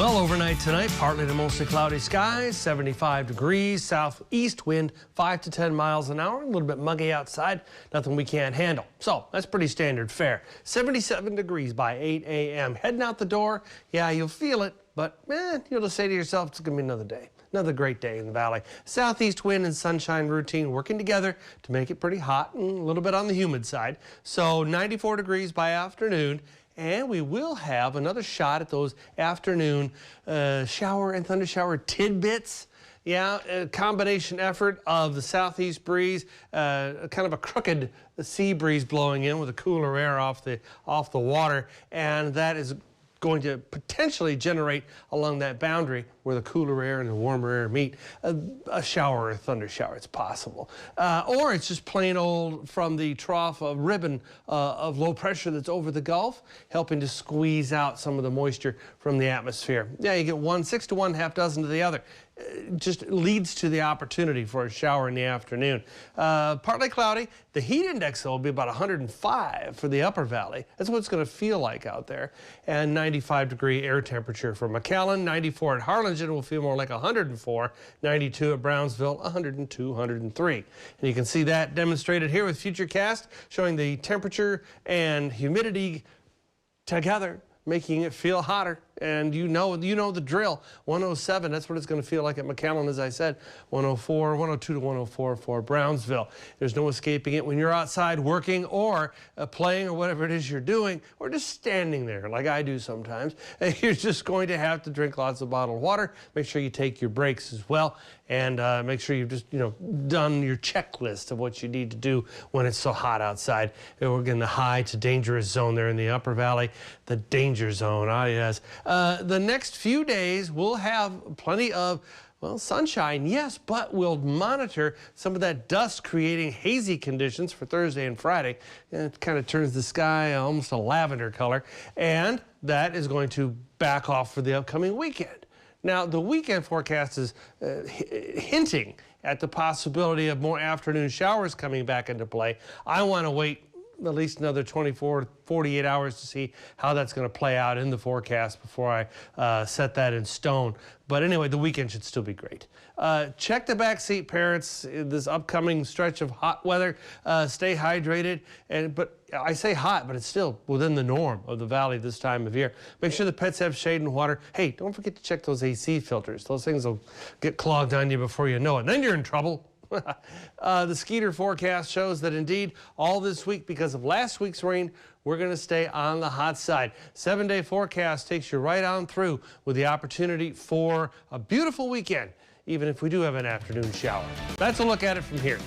Well, overnight tonight, partly to mostly cloudy skies, 75 degrees, southeast wind 5 to 10 miles an hour, a little bit muggy outside, nothing we can't handle. So that's pretty standard fare. 77 degrees by 8 a.m. Heading out the door, yeah, you'll feel it, but you'll just say to yourself, it's going to be another day. Another great day in the valley. Southeast wind and sunshine routine working together to make it pretty hot and a little bit on the humid side. So 94 degrees by afternoon. And we will have another shot at those afternoon shower and thunder shower tidbits. Yeah, a combination effort of the southeast breeze, kind of a crooked sea breeze blowing in with the cooler air off the water, and that is going to potentially generate along that boundary where the cooler air and the warmer air meet a shower or a thunder shower. It's possible. Or it's just plain old from the trough of ribbon of low pressure that's over the Gulf, helping to squeeze out some of the moisture from the atmosphere. Yeah, you get 6 to 1, half dozen to the other. Just leads to the opportunity for a shower in the afternoon. Partly cloudy. The heat index, though, will be about 105 for the upper valley. That's what it's going to feel like out there. And 95-degree air temperature for McAllen, 94 at Harlingen will feel more like 104, 92 at Brownsville, 102, 103. And you can see that demonstrated here with Futurecast, showing the temperature and humidity together, making it feel hotter. And you know the drill. 107, that's what it's going to feel like at McAllen, as I said. 104, 102 to 104 for Brownsville. There's no escaping it when you're outside working or playing or whatever it is you're doing, or just standing there like I do sometimes. You're just going to have to drink lots of bottled water. Make sure you take your breaks as well, and make sure you've just done your checklist of what you need to do when it's so hot outside. We're in the high to dangerous zone there in the upper valley. The danger zone, yes. The next few days we'll have plenty of, well, sunshine, yes, but we'll monitor some of that dust creating hazy conditions for Thursday and Friday. And it kind of turns the sky almost a lavender color, and that is going to back off for the upcoming weekend. Now, the weekend forecast is hinting at the possibility of more afternoon showers coming back into play. I want to wait at least another 24, 48 hours to see how that's going to play out in the forecast before I set that in stone. But anyway, the weekend should still be great. Check the back seat, parents, in this upcoming stretch of hot weather. Stay hydrated. But I say hot, but it's still within the norm of the valley this time of year. Make sure the pets have shade and water. Hey, don't forget to check those AC filters. Those things will get clogged on you before you know it. Then you're in trouble. The Skeeter forecast shows that indeed all this week, because of last week's rain, we're going to stay on the hot side. 7-day forecast takes you right on through with the opportunity for a beautiful weekend, even if we do have an afternoon shower. That's a look at it from here.